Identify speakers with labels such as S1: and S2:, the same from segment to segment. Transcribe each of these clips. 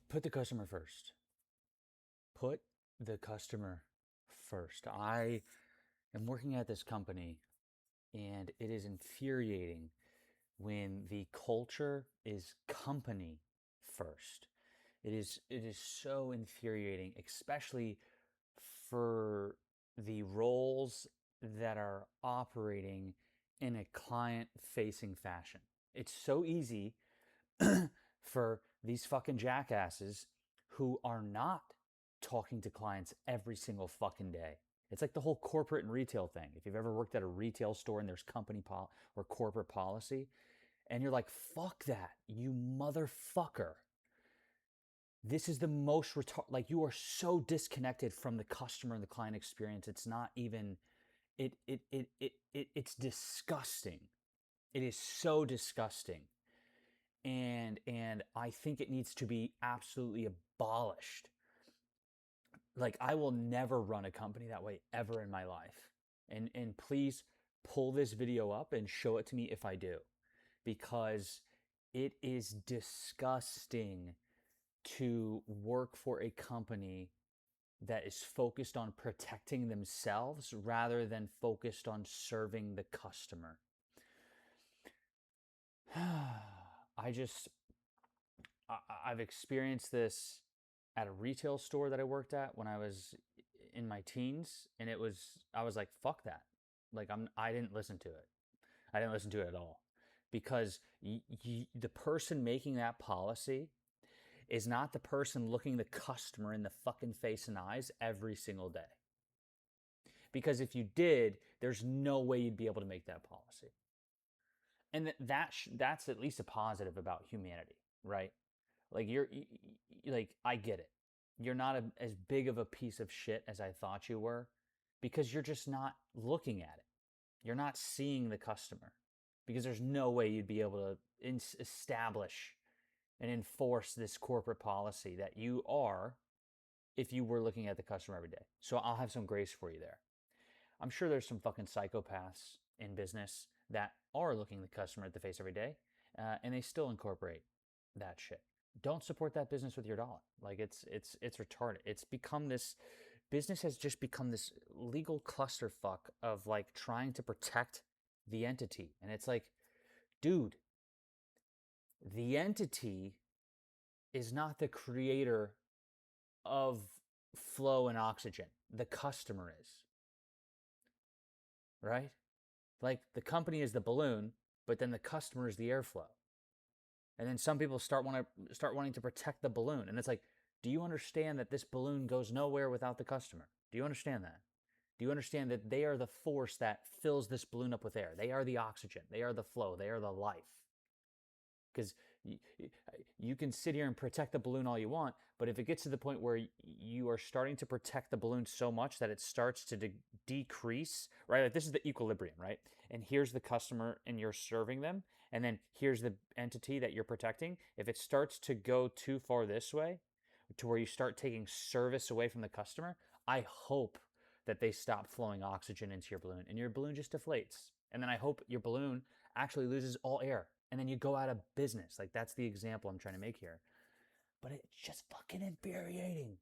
S1: Put the customer first. Put the customer first. I am working at this company, and it is infuriating when the culture is company first. It is so infuriating, especially for the roles that are operating in a client facing fashion. It's so easy for these fucking jackasses who are not talking to clients every single fucking day. It's like the whole corporate and retail thing. If you've ever worked at a retail store and there's or corporate policy, and you're like, fuck that, you motherfucker. This is the most like, you are so disconnected from the customer and the client experience. It's not even it's disgusting. It is so disgusting. And I think it needs to be absolutely abolished. Like, I will never run a company that way ever in my life. And please pull this video up and show it to me if I do, because it is disgusting to work for a company that is focused on protecting themselves rather than focused on serving the customer. I've experienced this at a retail store that I worked at when I was in my teens, and I was like, fuck that. Like, I didn't listen to it. I didn't listen to it at all, because the person making that policy is not the person looking the customer in the fucking face and eyes every single day. Because if you did, there's no way you'd be able to make that policy. And that's at least a positive about humanity, right? Like, like, I get it. You're not as big of a piece of shit as I thought you were, because you're just not looking at it. You're not seeing the customer, because there's no way you'd be able to establish and enforce this corporate policy that you are if you were looking at the customer every day. So I'll have some grace for you there. I'm sure there's some fucking psychopaths in business that are looking the customer at the face every day, and they still incorporate that shit. Don't support that business with your dollar. Like, it's retarded. It's become this business has just become this legal clusterfuck of, like, trying to protect the entity. And it's like, dude, the entity is not the creator of flow and oxygen. The customer is. Right? Like, the company is the balloon, but then the customer is the airflow. And then some people start wanting to protect the balloon. And it's like, do you understand that this balloon goes nowhere without the customer? Do you understand that? Do you understand that they are the force that fills this balloon up with air? They are the oxygen. They are the flow. They are the life. Because you can sit here and protect the balloon all you want, but if it gets to the point where you are starting to protect the balloon so much that it starts to decrease, right? Like, this is the equilibrium, right? And here's the customer and you're serving them, and then here's the entity that you're protecting. If it starts to go too far this way, to where you start taking service away from the customer, I hope that they stop flowing oxygen into your balloon and your balloon just deflates. And then I hope your balloon actually loses all air, and then you go out of business. Like, that's the example I'm trying to make here. But it's just fucking infuriating,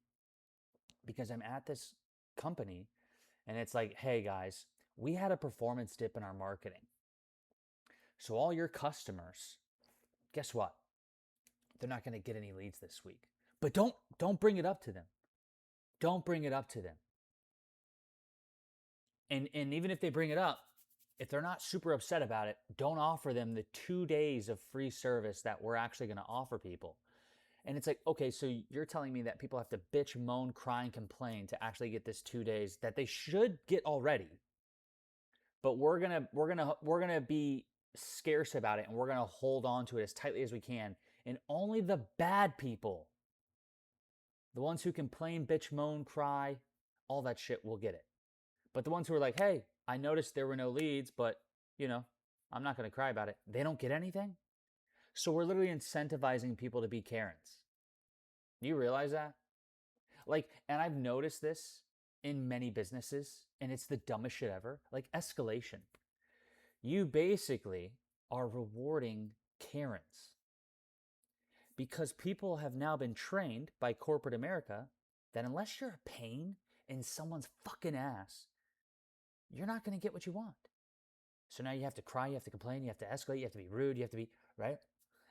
S1: because I'm at this company and it's like, hey guys, we had a performance dip in our marketing. So all your customers, guess what? They're not going to get any leads this week. But don't bring it up to them. Don't bring it up to them. And even if they bring it up, if they're not super upset about it, don't offer them the 2 days of free service that we're actually going to offer people. And it's like, okay, so you're telling me that people have to bitch, moan, cry, and complain to actually get this 2 days that they should get already. But we're gonna be scarce about it, and we're gonna hold on to it as tightly as we can. And only the bad people, the ones who complain, bitch, moan, cry, all that shit, will get it. But the ones who are like, hey, I noticed there were no leads, but, I'm not going to cry about it, they don't get anything. So we're literally incentivizing people to be Karens. Do you realize that? Like, and I've noticed this in many businesses, and it's the dumbest shit ever. Like, escalation. You basically are rewarding Karens. because people have now been trained by corporate America that unless you're a pain in someone's fucking ass, you're not going to get what you want. So now you have to cry, you have to complain, you have to escalate, you have to be rude, you have to be, right?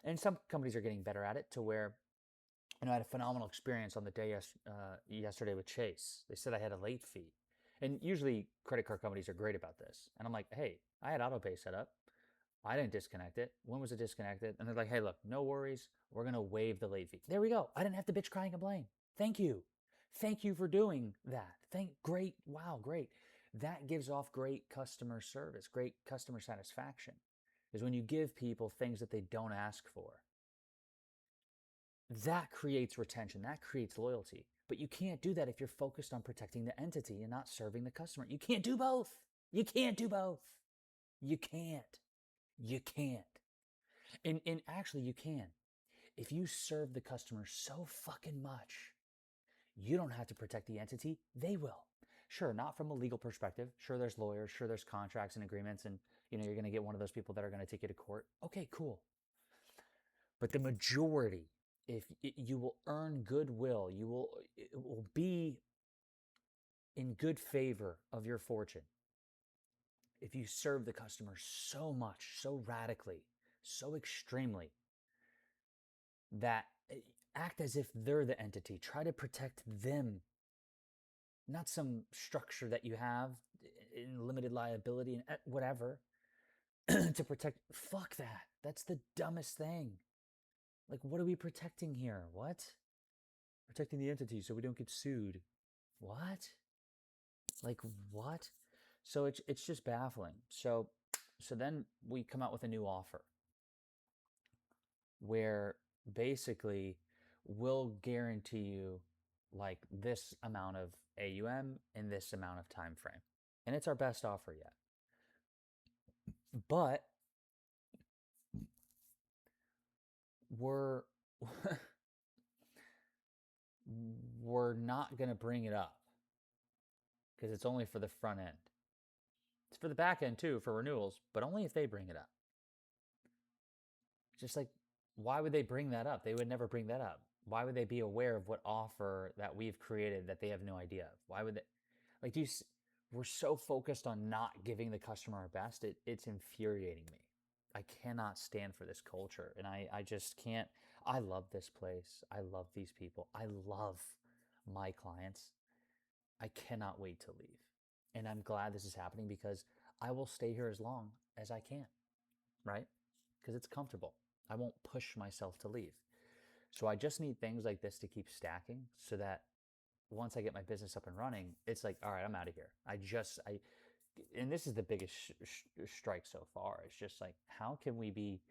S1: And some companies are getting better at it to where, I had a phenomenal experience on the day yesterday with Chase. They said I had a late fee. And usually credit card companies are great about this. And I'm like, hey, I had autopay set up. I didn't disconnect it. When was it disconnected? And they're like, hey, look, no worries. We're going to waive the late fee. There we go. I didn't have to bitch, cry, and complain. Thank you. Thank you for doing that. Great. Wow, great. That gives off great customer service, great customer satisfaction, is when you give people things that they don't ask for. That creates retention. That creates loyalty. But you can't do that if you're focused on protecting the entity and not serving the customer. You can't do both. You can't do both. You can't. You can't. And actually, you can. If you serve the customer so fucking much, you don't have to protect the entity. They will. Sure, not from a legal perspective. Sure, there's lawyers. Sure, there's contracts and agreements. And, you're going to get one of those people that are going to take you to court. Okay, cool. But the majority, if you will earn goodwill, it will be in good favor of your fortune if you serve the customer so much, so radically, so extremely, that act as if they're the entity. Try to protect them, not some structure that you have in limited liability and whatever to protect. Fuck that. That's the dumbest thing. Like, what are we protecting here? What? Protecting the entity so we don't get sued. What? Like, what? So it's just baffling. So then we come out with a new offer where basically we'll guarantee you like this amount of AUM in this amount of time frame. And it's our best offer yet. But we're not going to bring it up because it's only for the front end. It's for the back end too, for renewals, but only if they bring it up. Just like, why would they bring that up? They would never bring that up. Why would they be aware of what offer that we've created that they have no idea of? Why would they? Like, we're so focused on not giving the customer our best. It's infuriating me. I cannot stand for this culture. And I just can't. I love this place. I love these people. I love my clients. I cannot wait to leave. And I'm glad this is happening because I will stay here as long as I can, right? Because it's comfortable. I won't push myself to leave. So I just need things like this to keep stacking so that once I get my business up and running, it's like, all right, I'm out of here. And this is the biggest strike so far. It's just like, how can we be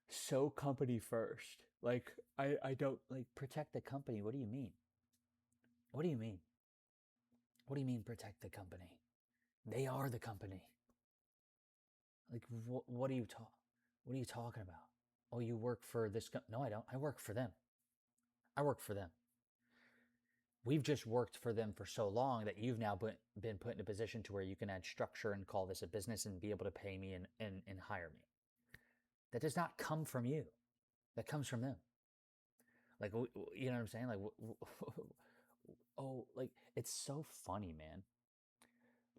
S1: so company first? Like, I don't like protect the company. What do you mean? What do you mean? What do you mean protect the company? They are the company. Like, what are you talking about? Oh, you work for this No, I don't. I work for them. I work for them. We've just worked for them for so long that you've now been put in a position to where you can add structure and call this a business and be able to pay me and hire me. That does not come from you. That comes from them. Like, you know what I'm saying? Like, oh, like, it's so funny, man.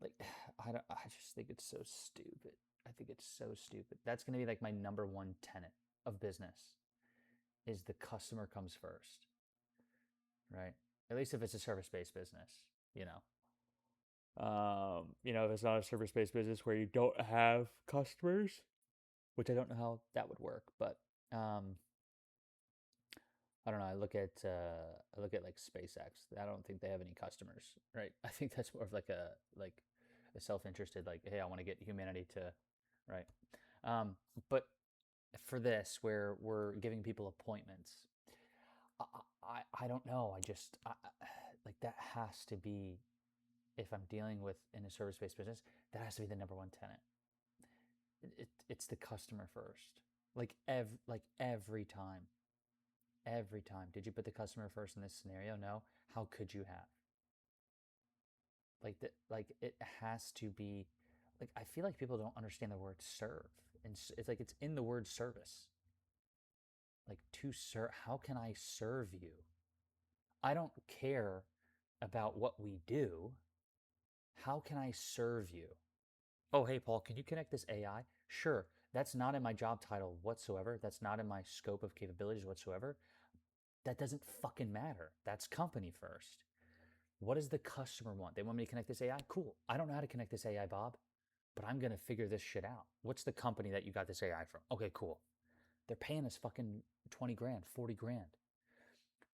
S1: Like, I just think it's so stupid. I think it's so stupid. That's going to be like my number one tenet of business is the customer comes first, right? At least if it's a service-based business, if it's not a service-based business where you don't have customers, which I don't know how that would work, but I don't know. I look at like SpaceX. I don't think they have any customers, right? I think that's more of like a self-interested, like, hey, I want to get humanity to, right? But for this, where we're giving people appointments, I don't know. Like, that has to be, if I'm dealing with in a service-based business, that has to be the number one tenet. It's the customer first. Like every time. Every time. Did you put the customer first in this scenario? No. How could you have? Like it has to be. Like, I feel like people don't understand the word serve, and it's like it's in the word service. Like, to serve, how can I serve you? I don't care about what we do. How can I serve you? Oh, hey, Paul, can you connect this AI? Sure. That's not in my job title whatsoever. That's not in my scope of capabilities whatsoever. That doesn't fucking matter. That's company first. What does the customer want? They want me to connect this AI? Cool. I don't know how to connect this AI, Bob, but I'm going to figure this shit out. What's the company that you got this AI from? Okay, cool. They're paying us fucking 20 grand, 40 grand,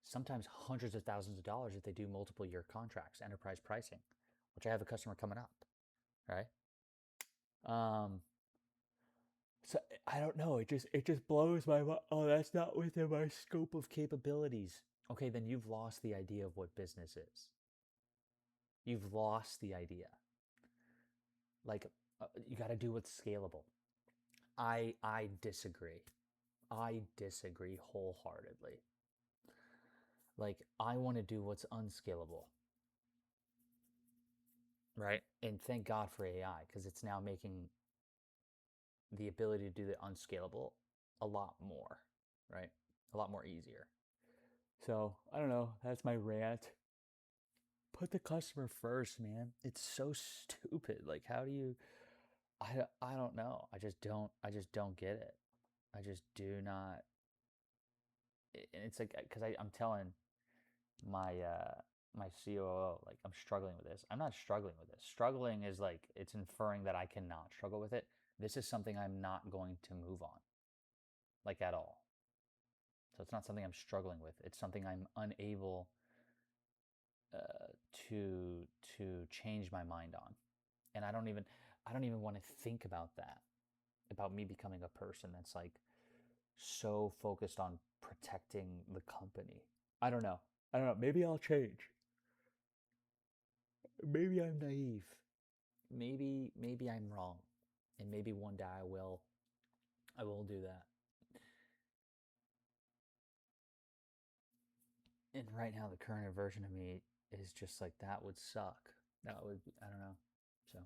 S1: sometimes hundreds of thousands of dollars if they do multiple year contracts, enterprise pricing, which I have a customer coming up, right? Um, so I don't know. It just blows my mind. Oh, that's not within my scope of capabilities. Okay, then you've lost the idea of what business is. You've lost the idea. Like, you got to do what's scalable. I disagree. I disagree wholeheartedly. Like, I want to do what's unscalable, right? And thank God for AI, because it's now making the ability to do the unscalable a lot more, right? A lot more easier. So I don't know. That's my rant. Put the customer first, man. It's so stupid. Like, how do you? I don't know. I just don't get it. I just do not. And it's like, because I'm telling my my COO, like, I'm struggling with this. I'm not struggling with this. Struggling is like, it's inferring that I cannot struggle with it. This is something I'm not going to move on, like, at all. So it's not something I'm struggling with. It's something I'm unable uh, to change my mind on, and I don't even want to think about that, about me becoming a person that's like so focused on protecting the company. I don't know. I don't know. Maybe I'll change. Maybe I'm naive. Maybe I'm wrong, and maybe one day I will do that. And right now, the current version of me is just like, that would suck. That would, I don't know. So.